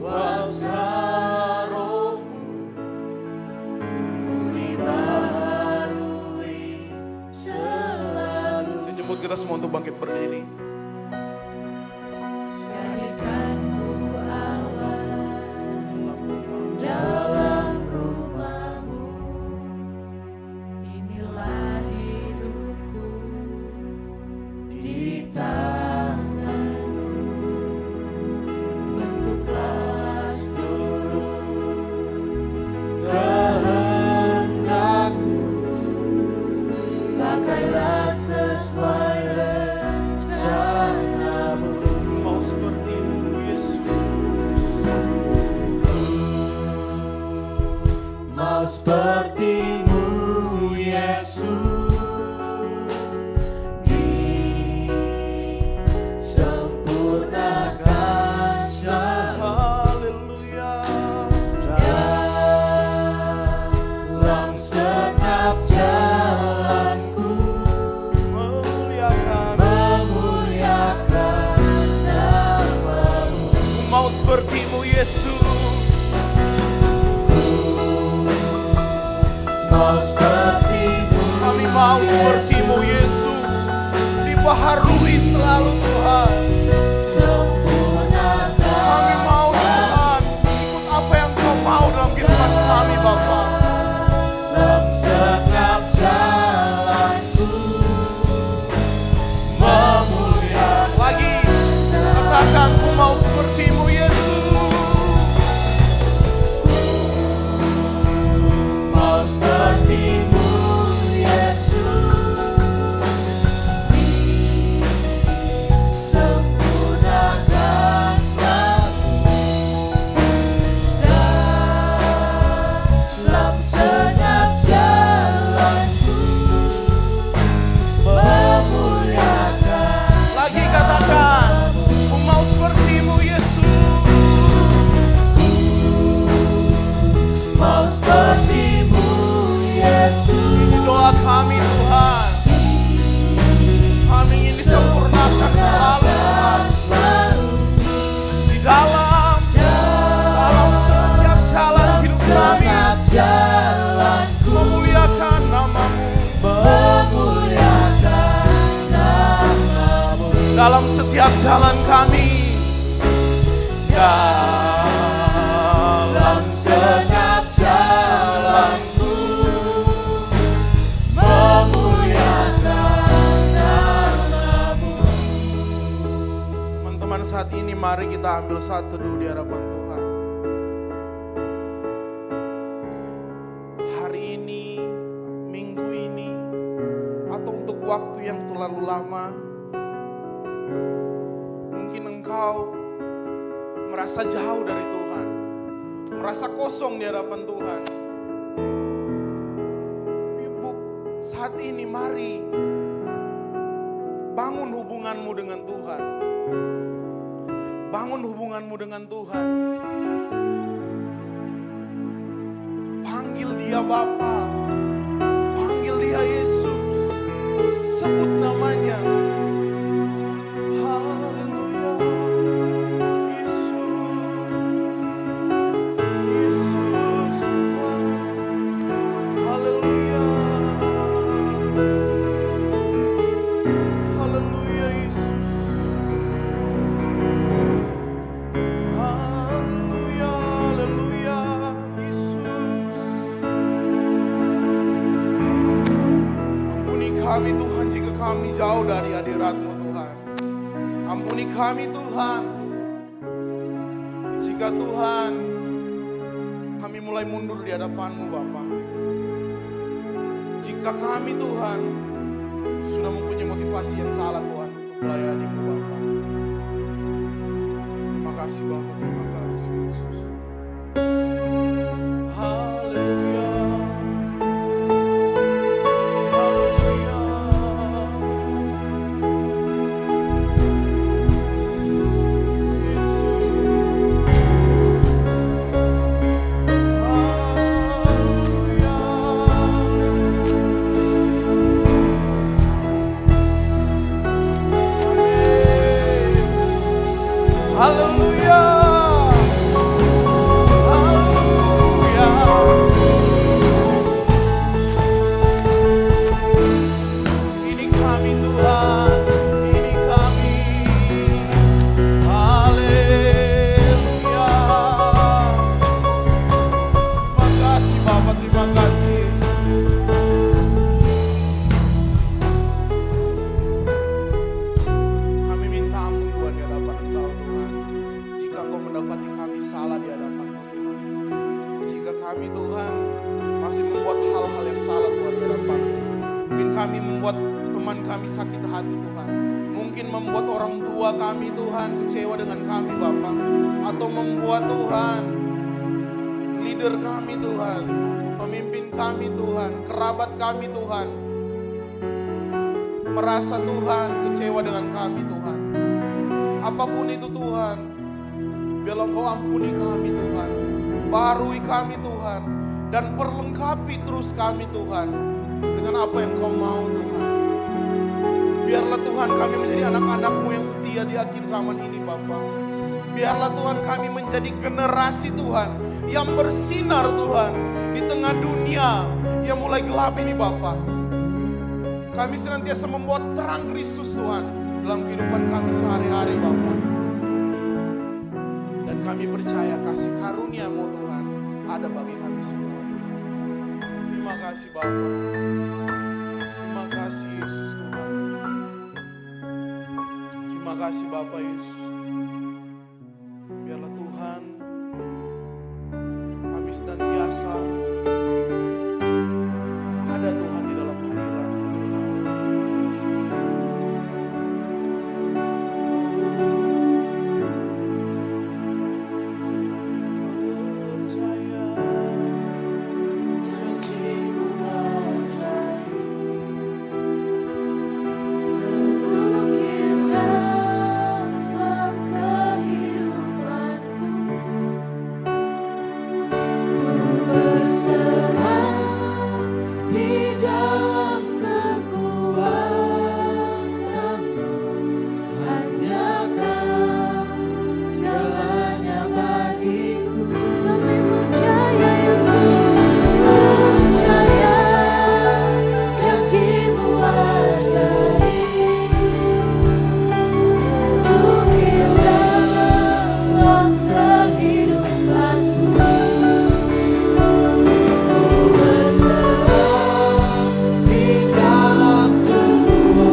kuasa Roh-Mu pulih barui selalu. Saya jemput kita semua untuk bangkit berdiri. Jadikanku Allah dalam rumah-Mu, inilah hidupku di tangan-Mu, bentuklah seluruh kehendak-Mu, pakailah sesuai rencana-Mu. Mau seperti-Mu Yesus, Mau seperti-Mu Yesus, disempurnakan selalu haleluya. dalam setiap jalanku, Memuliakan, memuliakan nama-Mu. mau seperti-Mu Yesus, Mau seperti-Mu, kami mau seperti-Mu Yesus, dibaharui selalu Tuhan. sempurnakan Kami mau Tuhan, ikut apa yang Kau mau dalam kehidupan kami Bapa. dalam setiap jalanku, memuliakan. Lagi, katakan ku mau seperti-Mu Yesus. Mau seperti-Mu Yesus, disempurnakan selalu dalam setiap jalanku, memuliakan. Lagi katakan, ku mau seperti-Mu Yesus. Mau seperti-Mu Yesus, Doa kami Tuhan, kami ingin disempurnakan selalu Tuhan. Di dalam setiap jalan hidup kami, setiap jalanku, memuliakan nama-Mu. memuliakan nama-Mu. Dalam setiap jalan kami, Dalam setiap jalanku, memuliakan nama-Mu. teman-teman saat ini mari kita ambil satu dulu di hadapan Tuhan. Hari ini, minggu ini, atau untuk waktu yang terlalu lama, mungkin engkau merasa jauh dari Tuhan, merasa kosong di hadapan Tuhan. Ibu, saat ini mari bangun hubunganmu dengan Tuhan. Bangun hubunganmu dengan Tuhan. Panggil Dia Bapa, panggil Dia Yesus, sebut namanya. Haleluya. Yesus, Tuhan. Haleluya. Haleluya Yesus. Haleluya, haleluya Yesus. Ampuni kami Tuhan jika kami jauh dari hadirat-Mu Tuhan. Ampuni kami Tuhan jika Tuhan kami mulai mundur di hadapan-Mu Bapa. Jika kami Tuhan sudah mempunyai motivasi yang salah Tuhan untuk melayani-Mu Bapa. Terima kasih Bapa, terima kasih Yesus. Haleluya. Haleluya. Yesus. Haleluya. Amin. Haleluya. Haleluya. Ini kami Tuhan, ini kami. Haleluya. Terima kasih Bapa, terima kasih. Kami minta ampun Tuhan di hadapan Engkau Tuhan. Jika Engkau mendapati kami salah di hadapan-Mu Tuhan. Jika kami Tuhan masih membuat hal-hal yang salah Tuhan di hadapan-Mu. Mungkin kami membuat teman kami sakit hati Tuhan. Mungkin membuat orang tua kami Tuhan kecewa dengan kami Bapa. Atau membuat Tuhan leader kami Tuhan, pemimpin kami Tuhan, kerabat kami Tuhan, merasa Tuhan kecewa dengan kami Tuhan. Apapun itu Tuhan, biarlah Engkau ampuni kami Tuhan, barui kami Tuhan, dan perlengkapi terus kami Tuhan dengan apa yang Kau mau Tuhan. Biarlah Tuhan kami menjadi anak-anak-Mu yang setia di akhir zaman ini Bapa. Biarlah Tuhan kami menjadi generasi Tuhan yang bersinar Tuhan di tengah dunia yang mulai gelap ini Bapa. Kami senantiasa membuat terang Kristus Tuhan dalam kehidupan kami sehari-hari Bapa. Dan kami percaya kasih karunia-Mu Tuhan ada bagi kami semua Tuhan. Terima kasih Bapa. Terima kasih Yesus Tuhan. Terima kasih Bapa Yesus. Biarlah Tuhan kami senantiasa ada Tuhan di dalam hadirat-Mu Tuhan. Percaya janji-Mu ajaib. Terukir dalam kehidupanku, ku berserah di dalam kekuatan-Mu. Hanya Kau segalanya bagiku. Kami percaya Yesus, percaya janji-Mu ajaib. Ukir dalam kehidupanku, ku berserah di dalam kekuatan-Mu.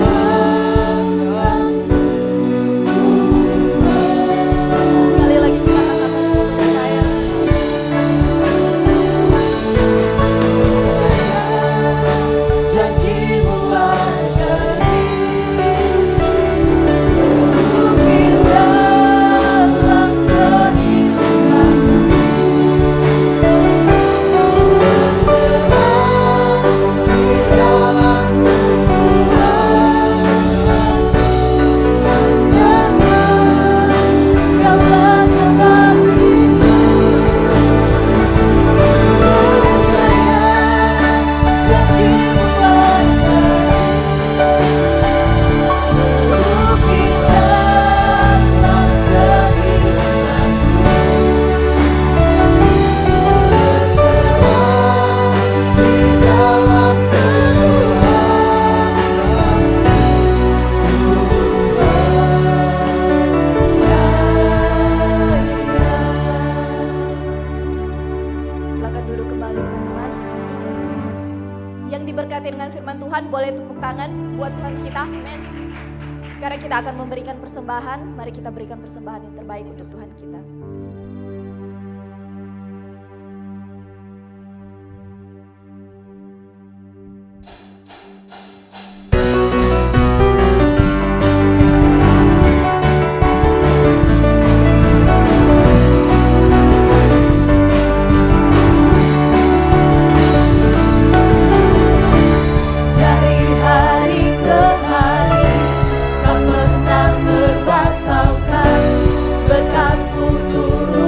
Sekali lagi kita katakan percaya. Janji-Mu ajaib. Ukir dalam kehidupanku, berserah di dalam kekuatan-Mu. Segalanya bagiku. Percaya janji-Mu ajaib. Ukir dalam kehidupanku, berserah di dalam Silakan duduk kembali teman-teman. Yang diberkati dengan firman Tuhan boleh tepuk tangan buat Tuhan kita. Amin. Sekarang kita akan memberikan persembahan. Mari kita berikan persembahan yang terbaik untuk Tuhan kita. Dari hari ke hari tak pernah terbatalkan, berkat-Mu turun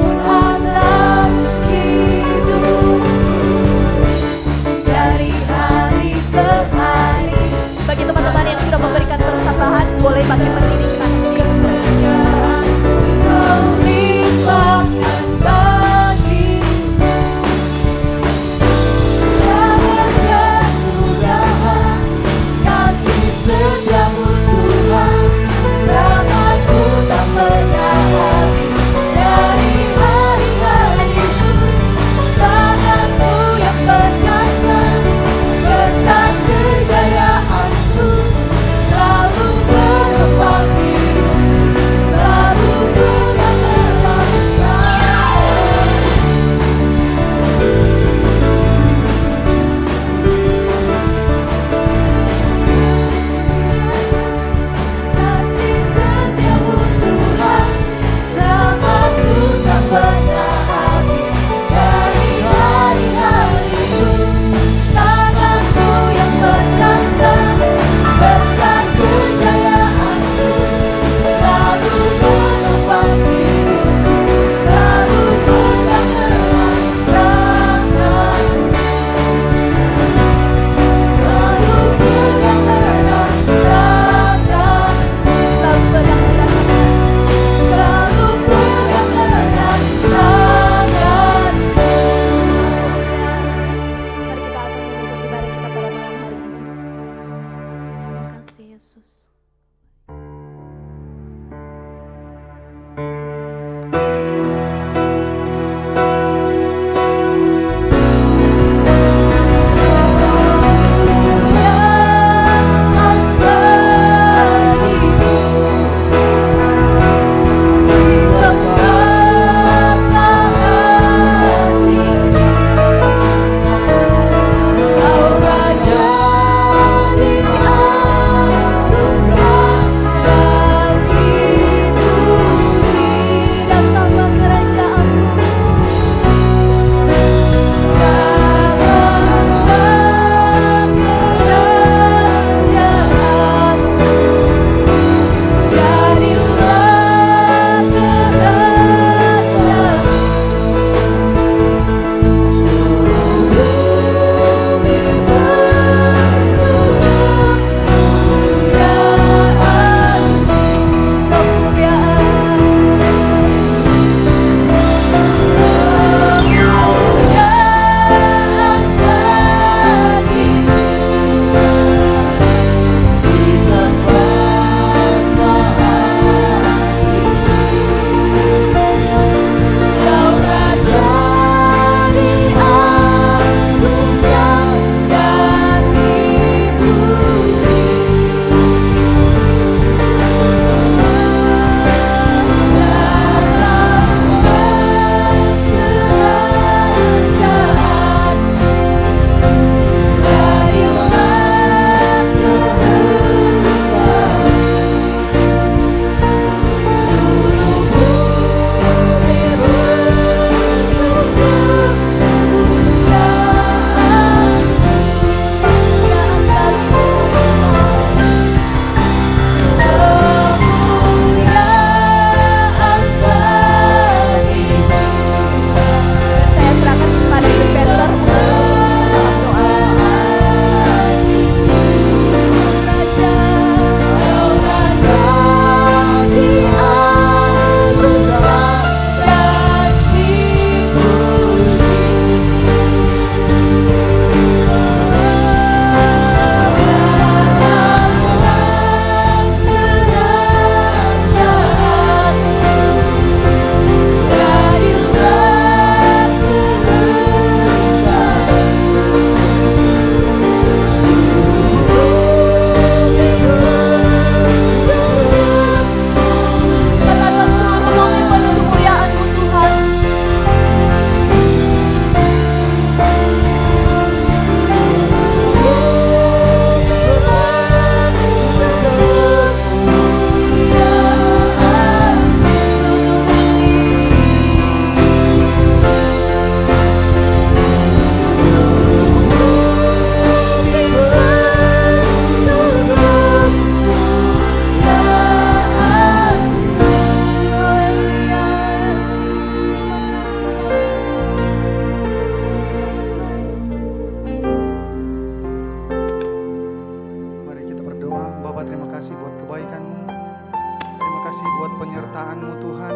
penyertaan-Mu Tuhan,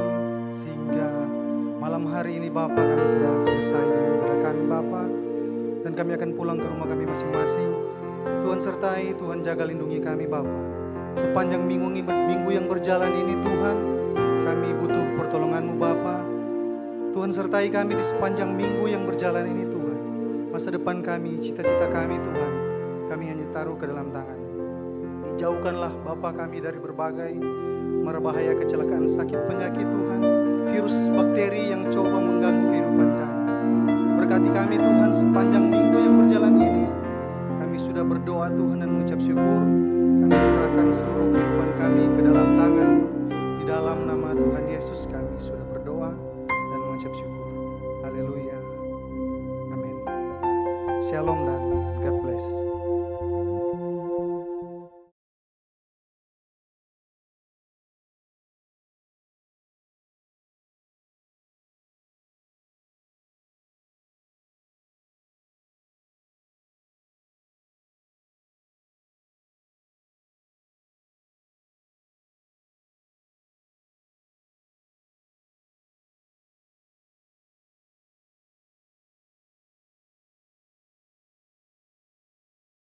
sehingga malam hari ini Bapa kami telah selesai dengan ibadah kami Bapa, dan kami akan pulang ke rumah kami masing-masing. Tuhan sertai, Tuhan jaga lindungi kami Bapa. Sepanjang minggu yang berjalan ini Tuhan, kami butuh pertolongan-Mu Bapa. Tuhan sertai kami di sepanjang minggu yang berjalan ini Tuhan. Masa depan kami, cita-cita kami Tuhan, kami hanya taruh ke dalam tangan. Dijauhkanlah Bapa kami dari berbagai merbahaya kecelakaan, sakit, penyakit Tuhan, virus, bakteri yang coba mengganggu kehidupan kami. Berkati kami Tuhan sepanjang minggu yang berjalan ini. Kami sudah berdoa Tuhan dan mengucap syukur. Kami serahkan seluruh kehidupan kami ke dalam tangan-Mu. Di dalam nama Tuhan Yesus kami sudah berdoa dan mengucap syukur. Haleluya. Amin. Shalom dan God bless.